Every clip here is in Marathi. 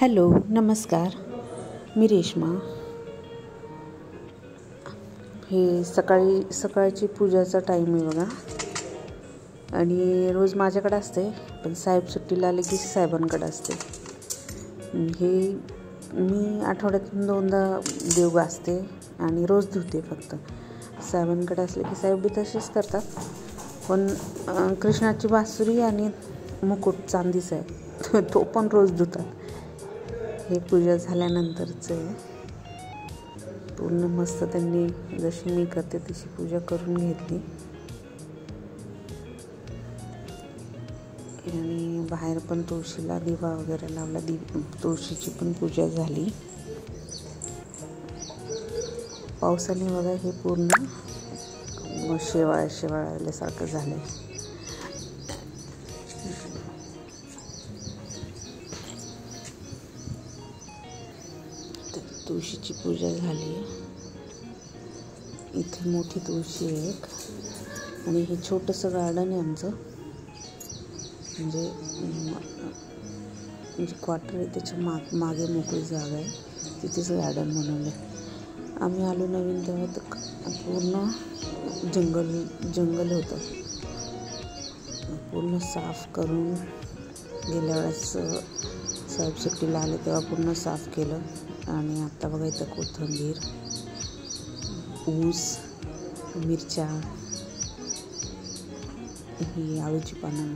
हॅलो, नमस्कार. मी रेश्मा. हे सकाळची पूजाचा टाईम आहे बघा. आणि रोज माझ्याकडे असते, पण साहेब सुट्टीला आले की साहेबांकडे असते. हे मी आठवड्यातून 2दा देव घासते आणि रोज धुते. फक्त साहेबांकडे असले की साहेब बी तसेच करतात. पण कृष्णाची बासुरी आणि मुकुट चांदीचा आहे, तो पण रोज धुतात. हे पूजा झाल्यानंतरचं आहे. पूर्ण मस्त त्यांनी जशी मी करते तशी पूजा करून घेतली. आणि बाहेर पण तुळशीला दिवा वगैरे लावला. तुळशीची पण पूजा झाली. पावसाने बघा हे पूर्ण शेवाळल्यासारखं झालं. तुळशीची पूजा झाली. इथे मोठी तुळशी आहे एक, आणि हे छोटंसं गार्डन आहे आमचं. म्हणजे क्वार्टर आहे, त्याच्या मागे मोकळी जागा आहे, तिथेच गार्डन बनवलं आहे. आम्ही आलो नवीन तेव्हा तर पूर्ण जंगल होतं. पूर्ण साफ करून गेल्या वेळेस साहेब सुट्टीला आले तेव्हा पूर्ण साफ केलं. आणि आता बघा इथं कोथिंबीर, ऊस, मिरच्या, ही आळूची पानं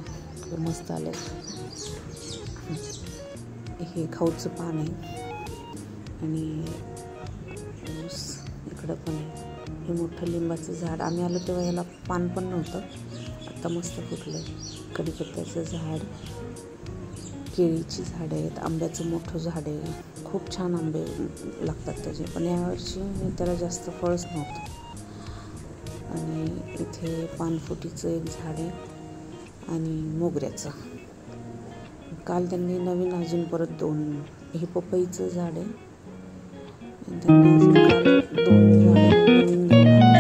मस्त आले. हे खाऊचं पान आहे आणि ऊस इकडं पण आहे. हे मोठं लिंबाचं झाड, आम्ही आलो तेव्हा याला पान पण नव्हतं, आता मस्त फुटलं. कढीपत्त्याचं झाड, केळीची झाडं आहेत, आंब्याचं मोठं झाड आहे. खूप छान आंबे लागतात त्याचे, पण यावर्षी त्याला जास्त फळच नव्हतं. आणि इथे पानफुटीचं एक झाड आहे आणि मोगऱ्याचं. काल त्यांनी नवीन अजून परत 2, हे पपईचं झाड आहे. त्यांनी अजून काल 2 झाडं नवीन घेऊन आले.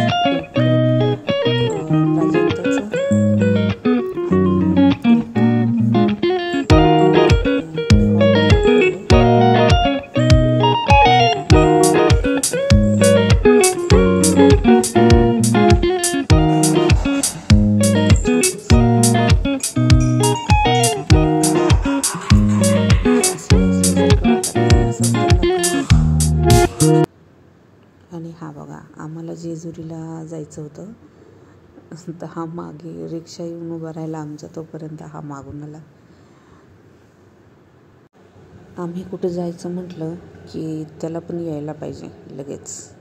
आणि हा बघा, आम्हाला जेजुरीला जायचं होतं, तर हा मागे रिक्षा येऊन उभा राहिला आमचा, तोपर्यंत हा मागून आला. आम्ही कुठं जायचं म्हटलं की त्याला पण यायला पाहिजे लगेच.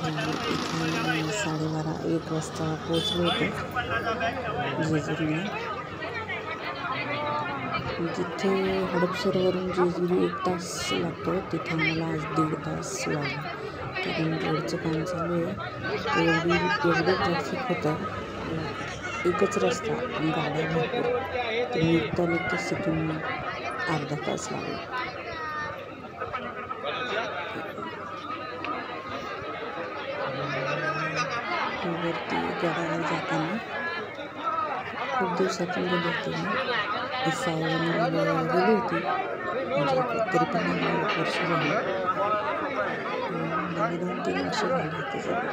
12:30-1 वाजता पोचलो होतो जेजुरीला. जिथे हडपसरवरून जेजुरी 1 तास लागतो, तिथे आम्हाला आज 1.5 तास लागला. कारण रोडचं काम चालू आहे, एवढं ट्रॅफिक होतं. एकच रस्ता, गाड्या भरपूर, तर निघता सिटून अर्धा तास लागला. वरती गडावर जाताना खूप दिवसातून गेली होती मी. साहेबांना गेली होती, म्हणजे तरी पण 1 वर्ष झालं, 2-3 वर्ष झाली होती जवळ.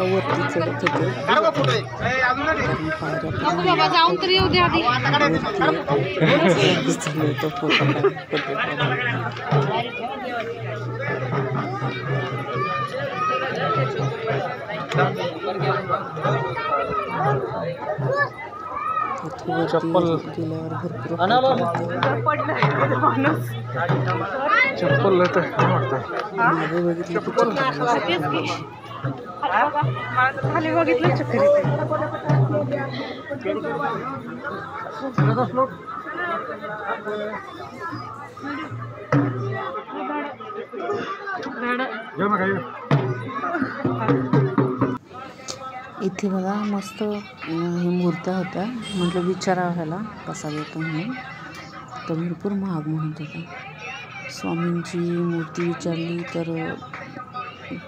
वरती चढत होते, जाऊन तर येऊ द्या. चप्पल गेल्यावर चप्पल मागे बघितलं की खाली बघितलं चक्कर. इथे बघा मस्त हे मूर्त्या होत्या. म्हटलं विचारावं ह्याला कसा देतो म्हणून. तर भरपूर महाग म्हणत होता. स्वामींची मूर्ती विचारली तर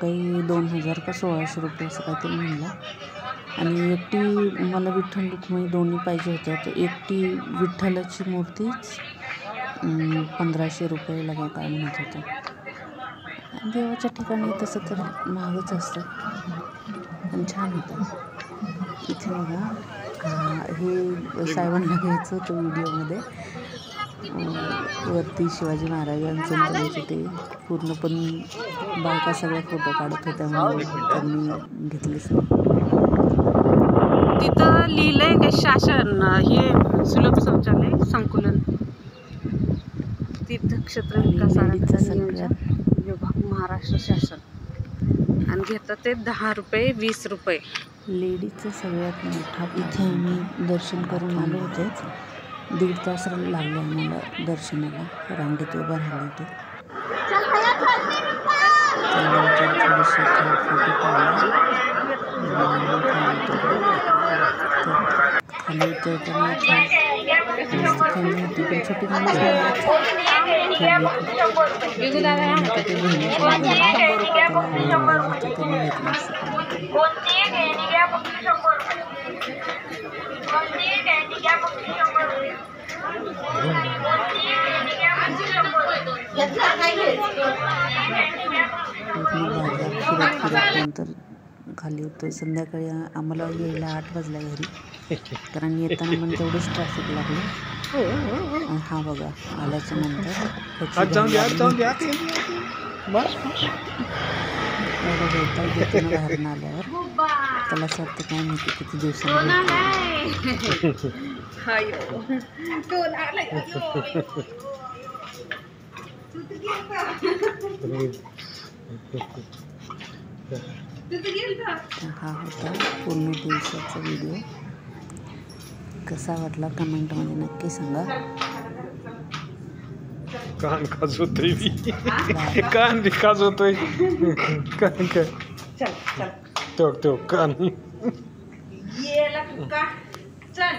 काही 2000 का 1600 रुपये असं काहीतरी म्हणला. आणि एकटी मला विठ्ठल रुक्मिणी दोन्ही पाहिजे होत्या. तर एकटी विठ्ठलाची मूर्तीच 1500 रुपये लागा काय म्हणत होतं. देवाच्या ठिकाणी तसं तर महागच असतं, पण छान होतं. इथे बघा हे साहेबांना घ्यायचं होतं व्हिडिओमध्ये. वरती शिवाजी महाराजांचं करायचे ते पूर्ण, पण बायका सगळ्या फोटो काढत होत्या म्हणून त्यांनी घेतलेच नाही. तिथं लिहिलंय की शासन हे सुलभ शौचालय संकुलन तीर्थक्षेत्र विकास आराखडा विभाग महाराष्ट्र शासन. आणि घेतात ते 10 रुपये 20 रुपये. लेडीजचं सगळ्यात मोठा. इथे आम्ही दर्शन करून आलो होते. 1.5 तास लागले आम्हाला दर्शनाला. रांगेत उभं राहिलं होते. थोडेसे फोटो काढले. खाली उतरताना मस्त थंडी होती, पण छोटी नंतर खाली उतर. संध्याकाळी आम्हाला यायला 8 वाजला घरी, कारण येताना पण तेवढंच ट्रॅफिक लागलं. हा बघा आल्याच्या नंतर बाहेरून आल्यावर त्याला असं वाटतं काय माहिती किती दिवसांनी. हा होता पूर्ण दिवसाचा व्हिडिओ. कसा वाटला कमेंटमध्ये नक्की सांगा. कान खाजवतोय कान बी खाजवतोय. कान काय तो कान चल